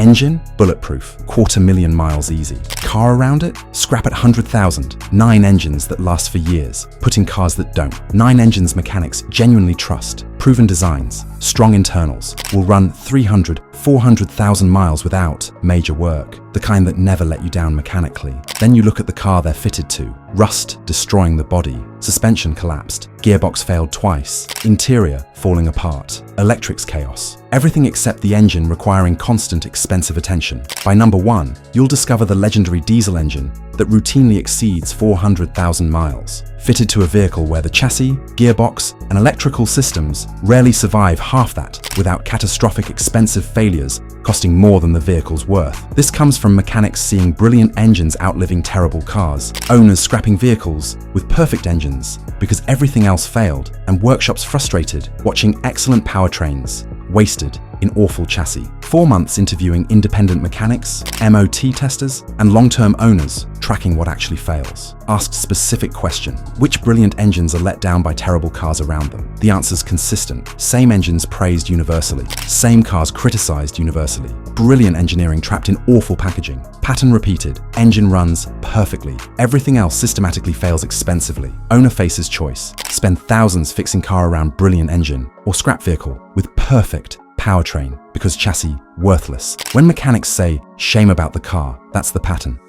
Engine, bulletproof, 250,000 miles easy. Car around it? Scrap at 100,000. 9 engines that last for years, put in cars that don't. 9 engines mechanics genuinely trust. Proven designs, strong internals, will run 300, 400,000 miles without major work. The kind that never let you down mechanically. Then you look at the car they're fitted to. Rust destroying the body. Suspension collapsed. Gearbox failed twice. Interior falling apart. Electrics chaos. Everything except the engine requiring constant, expensive attention. By number 1, you'll discover the legendary diesel engine that routinely exceeds 400,000 miles. Fitted to a vehicle where the chassis, gearbox, and electrical systems rarely survive half that without catastrophic, expensive failures costing more than the vehicle's worth. This comes from mechanics seeing brilliant engines outliving terrible cars, owners scrapping vehicles with perfect engines because everything else failed, and workshops frustrated watching excellent powertrains wasted in awful chassis. 4 months interviewing independent mechanics, MOT testers, and long-term owners tracking what actually fails. Asked specific question: which brilliant engines are let down by terrible cars around them? The answer's consistent. Same engines praised universally. Same cars criticized universally. Brilliant engineering trapped in awful packaging. Pattern repeated. Engine runs perfectly. Everything else systematically fails expensively. Owner faces choice. Spend thousands fixing car around brilliant engine, or scrap vehicle with perfect powertrain because chassis worthless. When mechanics say shame about the car, that's the pattern.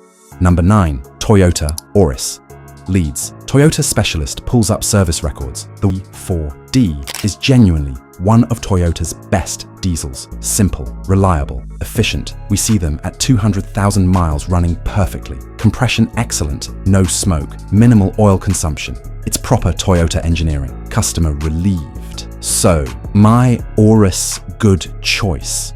Number 9, Toyota Auris. Leads. Toyota specialist pulls up service records. The 4D is genuinely one of Toyota's best diesels. Simple, reliable, efficient. We see them at 200,000 miles running perfectly. Compression excellent, no smoke, minimal oil consumption. It's proper Toyota engineering. Customer relieved. So, my Auris good choice.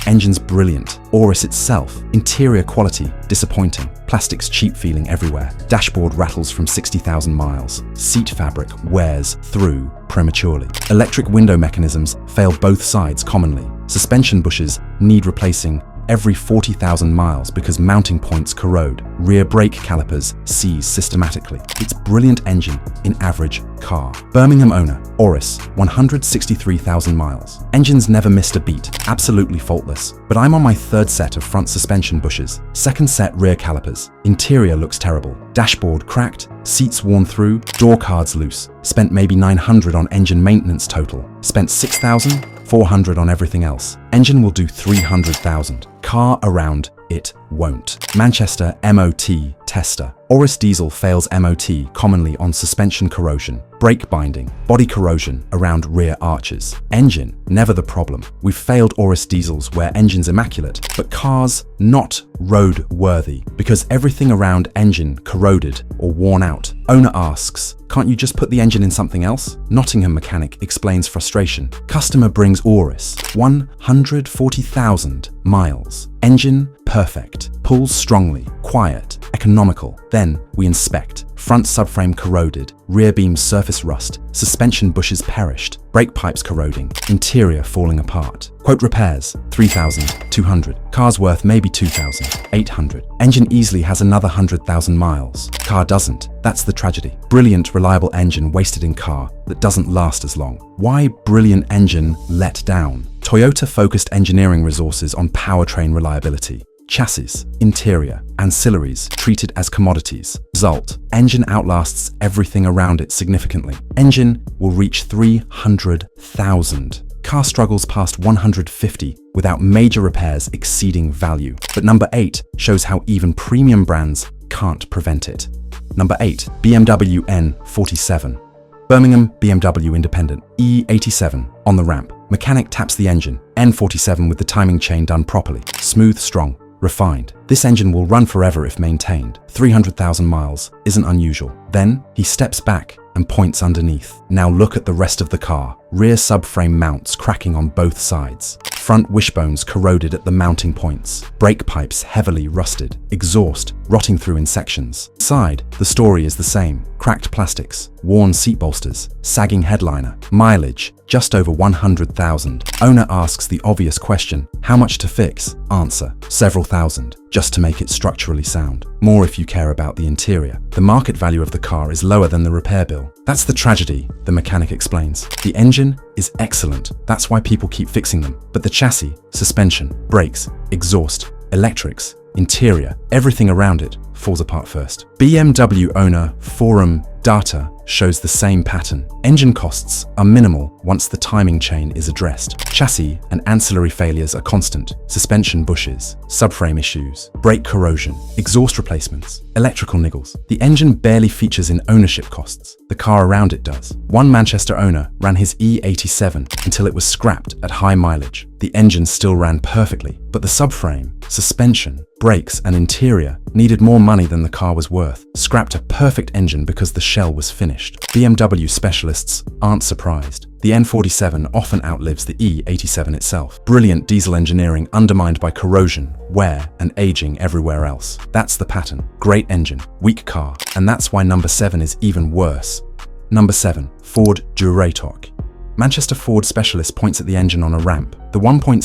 Engine's brilliant. Auris itself, interior quality, disappointing. Plastics cheap feeling everywhere. Dashboard rattles from 60,000 miles. Seat fabric wears through prematurely. Electric window mechanisms fail both sides commonly. Suspension bushes need replacing every 40,000 miles because mounting points corrode. Rear brake calipers seize systematically. It's brilliant engine in average car. Birmingham owner, Auris, 163,000 miles. Engine's never missed a beat, absolutely faultless. But I'm on my 3rd set of front suspension bushes. 2nd set rear calipers. Interior looks terrible. Dashboard cracked, seats worn through, door cards loose. Spent maybe 900 on engine maintenance total. Spent 6,400 on everything else. Engine will do 300,000. Car around it won't. Manchester MOT tester. Auris diesel fails MOT commonly on suspension corrosion, brake binding, body corrosion around rear arches. Engine, never the problem. We've failed Auris diesels where engine's immaculate, but cars not road-worthy because everything around engine corroded or worn out. Owner asks, can't you just put the engine in something else? Nottingham mechanic explains frustration. Customer brings Auris, 140,000 miles. Engine perfect, pulls strongly, quiet, economical. Then we inspect. Front subframe corroded, rear beam surface rust, suspension bushes perished, brake pipes corroding, interior falling apart. Quote repairs, 3,200. Car's worth maybe 2,800. Engine easily has another 100,000 miles. Car doesn't. That's the tragedy. Brilliant, reliable engine wasted in car that doesn't last as long. Why brilliant engine let down? Toyota focused engineering resources on powertrain reliability. Chassis, interior, ancillaries treated as commodities. Result, engine outlasts everything around it significantly. Engine will reach 300,000. Car struggles past 150 without major repairs exceeding value. But number 8 shows how even premium brands can't prevent it. Number 8, BMW N47. Birmingham BMW independent, E87, on the ramp. Mechanic taps the engine, N47 with the timing chain done properly. Smooth, strong, refined. This engine will run forever if maintained. 300,000 miles isn't unusual. Then he steps back and points underneath. Now look at the rest of the car. Rear subframe mounts cracking on both sides. Front wishbones corroded at the mounting points. Brake pipes heavily rusted. Exhaust rotting through in sections. Inside, the story is the same. Cracked plastics, worn seat bolsters, sagging headliner, mileage, just over 100,000. Owner asks the obvious question, how much to fix? Answer, several thousand, just to make it structurally sound. More if you care about the interior. The market value of the car is lower than the repair bill. That's the tragedy, the mechanic explains. The engine is excellent, that's why people keep fixing them. But the chassis, suspension, brakes, exhaust, electrics, interior, everything around it falls apart first. BMW owner forum data shows the same pattern. Engine costs are minimal once the timing chain is addressed. Chassis and ancillary failures are constant. Suspension bushes, subframe issues, brake corrosion, exhaust replacements, electrical niggles. The engine barely features in ownership costs. The car around it does. One Manchester owner ran his E87 until it was scrapped at high mileage. The engine still ran perfectly, but the subframe, suspension, brakes and interior needed more money than the car was worth. Scrapped a perfect engine because the shell was finished. BMW specialists aren't surprised. The N47 often outlives the E87 itself. Brilliant diesel engineering undermined by corrosion, wear and aging everywhere else. That's the pattern. Great engine, weak car. And that's why number 7 is even worse. Number 7. Ford Duratorq. Manchester Ford specialist points at the engine on a ramp. The 1.6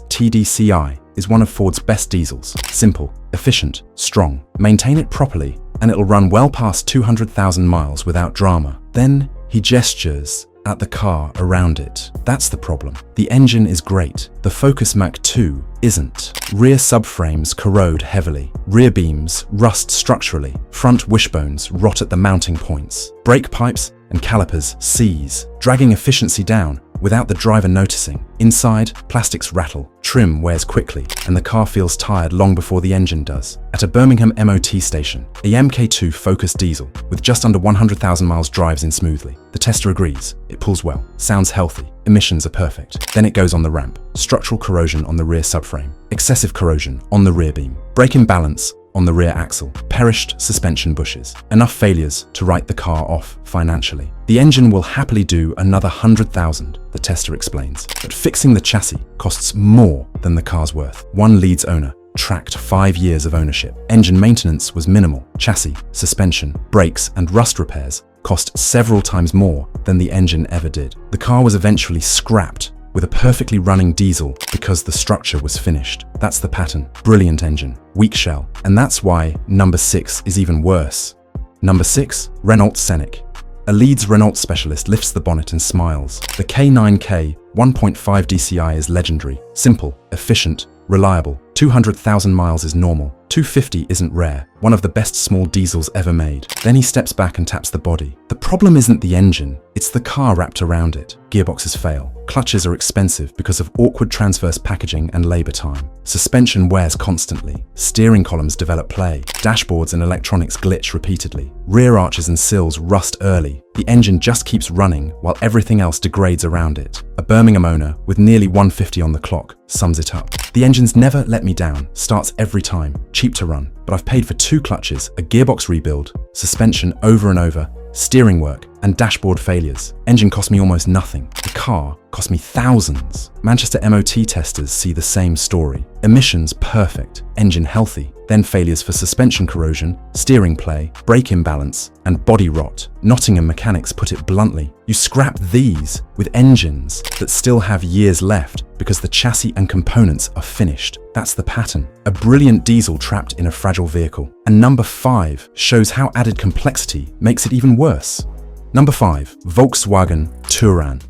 TDCi is one of Ford's best diesels. Simple, efficient, strong. Maintain it properly and it'll run well past 200,000 miles without drama. Then he gestures at the car around it. That's the problem. The engine is great. The Focus Mach 2 isn't. Rear subframes corrode heavily. Rear beams rust structurally. Front wishbones rot at the mounting points. Brake pipes and calipers seize, dragging efficiency down without the driver noticing. Inside, plastics rattle, trim wears quickly, and the car feels tired long before the engine does. At a Birmingham MOT station, a MK2 Focus diesel with just under 100,000 miles drives in smoothly. The tester agrees, it pulls well, sounds healthy, emissions are perfect. Then it goes on the ramp. Structural corrosion on the rear subframe, excessive corrosion on the rear beam, brake imbalance on the rear axle, perished suspension bushes. Enough failures to write the car off financially. The engine will happily do another 100,000, the tester explains. But fixing the chassis costs more than the car's worth. One Leeds owner tracked 5 years of ownership. Engine maintenance was minimal. Chassis, suspension, brakes and rust repairs cost several times more than the engine ever did. The car was eventually scrapped with a perfectly running diesel because the structure was finished. That's the pattern. Brilliant engine, weak shell. And that's why number 6 is even worse. Number 6, Renault Scenic. A Leeds Renault specialist lifts the bonnet and smiles. The K9K 1.5 DCi is legendary. Simple, efficient, reliable. 200,000 miles is normal. 250 isn't rare, one of the best small diesels ever made. Then he steps back and taps the body. The problem isn't the engine, it's the car wrapped around it. Gearboxes fail. Clutches are expensive because of awkward transverse packaging and labor time. Suspension wears constantly. Steering columns develop play. Dashboards and electronics glitch repeatedly. Rear arches and sills rust early. The engine just keeps running while everything else degrades around it. A Birmingham owner with nearly 150 on the clock sums it up. The engine's never let me down, starts every time, cheap to run, but I've paid for 2 clutches, a gearbox rebuild, suspension over and over, steering work, and dashboard failures. Engine cost me almost nothing. The car cost me thousands. Manchester MOT testers see the same story. Emissions perfect, engine healthy, then failures for suspension corrosion, steering play, brake imbalance, and body rot. Nottingham mechanics put it bluntly. You scrap these with engines that still have years left because the chassis and components are finished. That's the pattern. A brilliant diesel trapped in a fragile vehicle. And number 5 shows how added complexity makes it even worse. Number 5, Volkswagen Touran.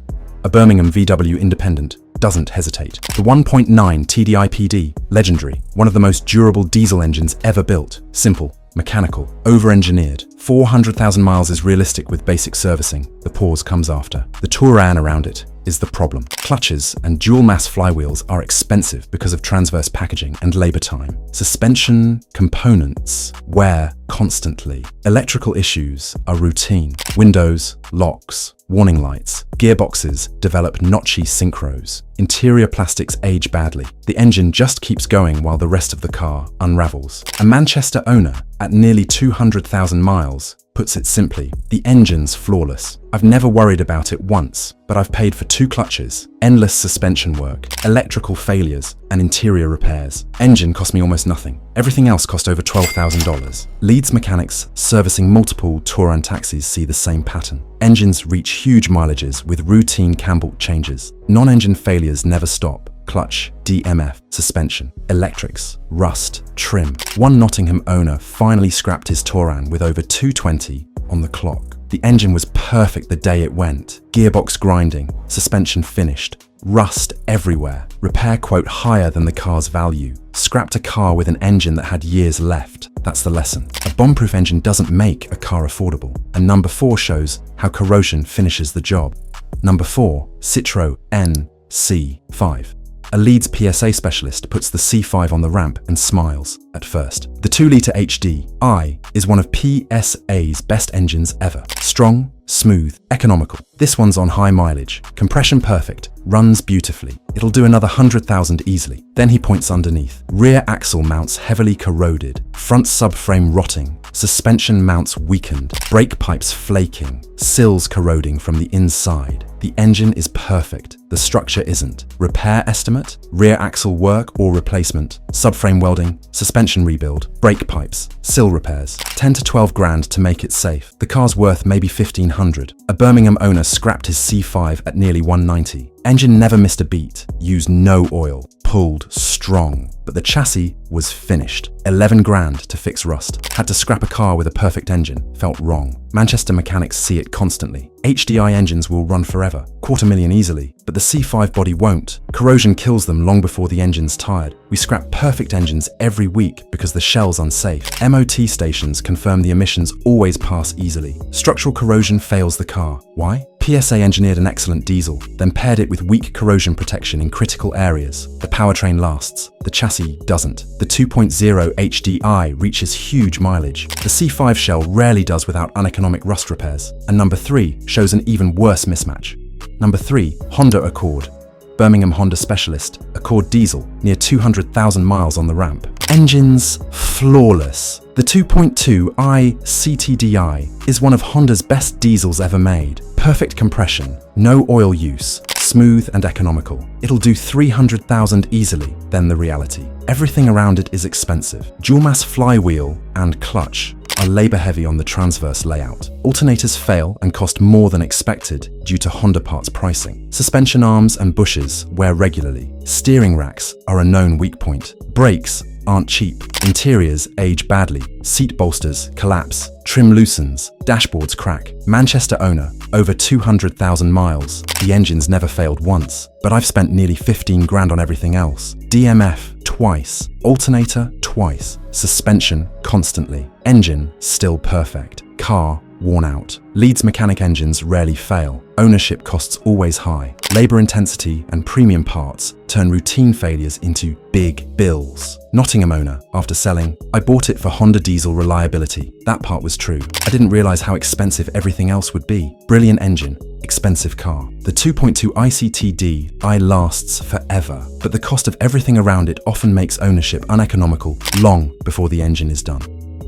A Birmingham VW independent doesn't hesitate. The 1.9 TDI-PD, legendary, one of the most durable diesel engines ever built. Simple, mechanical, over-engineered. 400,000 miles is realistic with basic servicing. The pause comes after. The Touran around it is the problem. Clutches and dual-mass flywheels are expensive because of transverse packaging and labor time. Suspension components wear constantly. Electrical issues are routine. Windows, locks, warning lights. Gearboxes develop notchy synchros. Interior plastics age badly. The engine just keeps going while the rest of the car unravels. A Manchester owner at nearly 200,000 miles Puts it simply, the engine's flawless. I've never worried about it once, but I've paid for 2 clutches, endless suspension work, electrical failures, and interior repairs. Engine cost me almost nothing. Everything else cost over $12,000. Leeds mechanics servicing multiple Touran taxis see the same pattern. Engines reach huge mileages with routine cam-bolt changes. Non-engine failures never stop. Clutch, DMF, suspension, electrics, rust, trim. One Nottingham owner finally scrapped his Touran with over 220 on the clock. The engine was perfect the day it went. Gearbox grinding, suspension finished, rust everywhere. Repair quote higher than the car's value. Scrapped a car with an engine that had years left. That's the lesson. A bomb-proof engine doesn't make a car affordable. And number 4 shows how corrosion finishes the job. Number 4, Citroen C5. A Leeds PSA specialist puts the C5 on the ramp and smiles at first. The 2-litre HDI is one of PSA's best engines ever. Strong, smooth, economical. This one's on high mileage, compression perfect, runs beautifully. It'll do another 100,000 easily. Then he points underneath. Rear axle mounts heavily corroded, front subframe rotting, suspension mounts weakened, brake pipes flaking, sills corroding from the inside. The engine is perfect, the structure isn't. Repair estimate, rear axle work or replacement, subframe welding, suspension rebuild, brake pipes, sill repairs. 10 to 12 grand to make it safe. The car's worth maybe 1,500. A Birmingham owner scrapped his C5 at nearly 190. Engine never missed a beat, used no oil, pulled strong, but the chassis was finished. 11 grand to fix rust. Had to scrap a car with a perfect engine, felt wrong. Manchester mechanics see it constantly. HDI engines will run forever, $250,000 easily, but the C5 body won't. Corrosion kills them long before the engine's tired. We scrap perfect engines every week because the shell's unsafe. MOT stations confirm the emissions always pass easily. Structural corrosion fails the car. Why? PSA engineered an excellent diesel, then paired it with weak corrosion protection in critical areas. The powertrain lasts, the chassis doesn't. The 2.0 HDI reaches huge mileage. The C5 shell rarely does without uneconomic rust repairs. And number 3 shows an even worse mismatch. Number 3, Honda Accord. Birmingham Honda specialist, Accord diesel, near 200,000 miles on the ramp. Engines flawless. The 2.2i CTDI is one of Honda's best diesels ever made. Perfect compression, no oil use, smooth and economical. It'll do 300,000 easily, then the reality. Everything around it is expensive. Dual mass flywheel and clutch are labor heavy on the transverse layout. Alternators fail and cost more than expected due to Honda parts pricing. Suspension arms and bushes wear regularly. Steering racks are a known weak point. Brakes aren't cheap. Interiors age badly. Seat bolsters collapse. Trim loosens. Dashboards crack. Manchester owner, over 200,000 miles. The engine's never failed once, but I've spent nearly 15 grand on everything else. DMF twice. Alternator twice. Suspension constantly. Engine still perfect. Car worn out. Leeds mechanic engines rarely fail. Ownership costs always high. Labor intensity and premium parts turn routine failures into big bills. Nottingham owner, after selling, I bought it for Honda diesel reliability. That part was true. I didn't realize how expensive everything else would be. Brilliant engine, expensive car. The 2.2 ICTD lasts forever, but the cost of everything around it often makes ownership uneconomical long before the engine is done.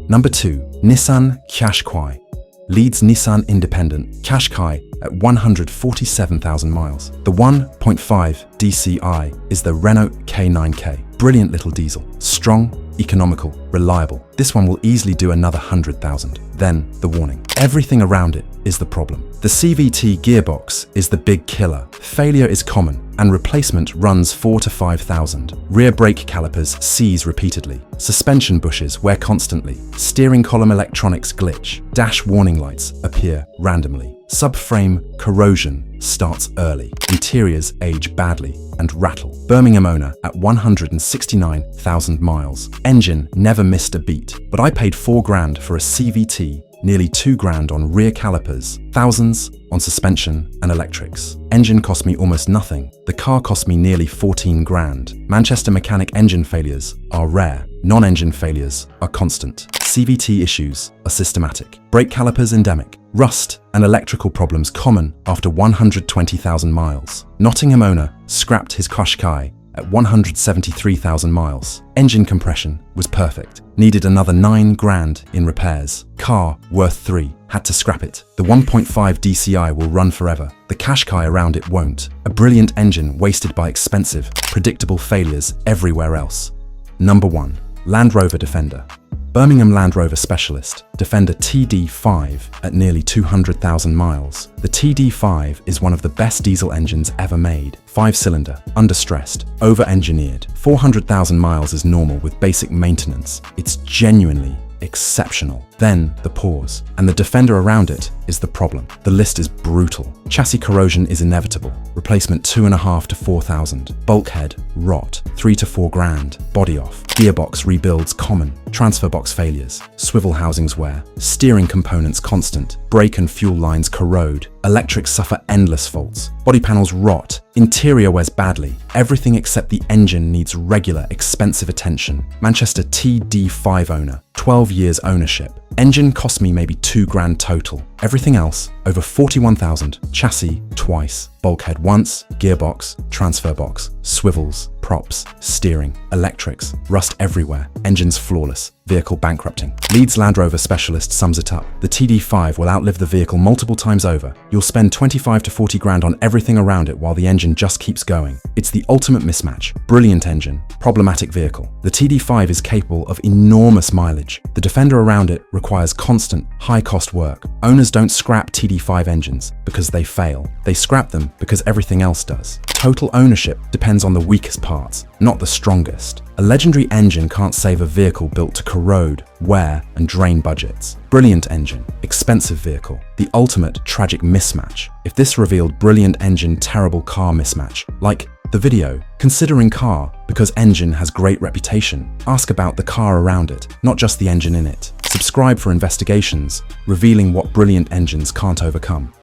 Number 2, Nissan Qashqai. Leeds Nissan independent Qashqai at 147,000 miles. The 1.5 DCI is the Renault K9K. Brilliant little diesel. Strong, economical, reliable. This one will easily do another 100,000. Then the warning. Everything around it is the problem. The CVT gearbox is the big killer. Failure is common and replacement runs 4,000 to 5,000. Rear brake calipers seize repeatedly. Suspension bushes wear constantly. Steering column electronics glitch. Dash warning lights appear randomly. Subframe corrosion starts early. Interiors age badly and rattle. Birmingham owner at 169,000 miles. Engine never missed a beat, but I paid 4 grand for a CVT, nearly 2 grand on rear calipers, thousands on suspension and electrics. Engine cost me almost nothing. The car cost me nearly 14 grand. Manchester mechanic engine failures are rare. Non-engine failures are constant. CVT issues are systematic. Brake calipers endemic. Rust and electrical problems common after 120,000 miles. Nottingham owner scrapped his Qashqai at 173,000 miles. Engine compression was perfect. Needed another 9 grand in repairs. Car worth 3. Had to scrap it. The 1.5 DCI will run forever. The Qashqai around it won't. A brilliant engine wasted by expensive, predictable failures everywhere else. Number 1. Land Rover Defender. Birmingham Land Rover specialist, Defender TD5 at nearly 200,000 miles. The TD5 is one of the best diesel engines ever made. 5-cylinder, understressed, over-engineered. 400,000 miles is normal with basic maintenance. It's genuinely exceptional. Then the pause, and the Defender around it is the problem. The list is brutal. Chassis corrosion is inevitable. Replacement 2.5 to 4,000. Bulkhead rot 3 to 4 grand. Body off. Gearbox rebuilds common. Transfer box failures. Swivel housings wear. Steering components constant. Brake and fuel lines corrode. Electrics suffer endless faults. Body panels rot. Interior wears badly. Everything except the engine needs regular, expensive attention. Manchester TD5 owner. 12 years ownership. Engine cost me maybe 2 grand total. Everything else, over 41,000. Chassis, twice. Bulkhead once. Gearbox, transfer box, swivels, props, steering, electrics, rust everywhere. Engine's flawless. Vehicle bankrupting. Leeds Land Rover specialist sums it up. The TD5 will outlive the vehicle multiple times over. You'll spend 25 to 40 grand on everything around it while the engine just keeps going. It's the ultimate mismatch. Brilliant engine, problematic vehicle. The TD5 is capable of enormous mileage. The Defender around it requires constant, high-cost work. Owners don't scrap TD5 engines because they fail. They scrap them because everything else does. Total ownership depends on the weakest parts, not the strongest. A legendary engine can't save a vehicle built to corrode, wear, and drain budgets. Brilliant engine, expensive vehicle. The ultimate tragic mismatch. If this revealed brilliant engine, terrible car mismatch, like the video, considering car because engine has great reputation. Ask about the car around it, not just the engine in it. Subscribe for investigations, revealing what brilliant engines can't overcome.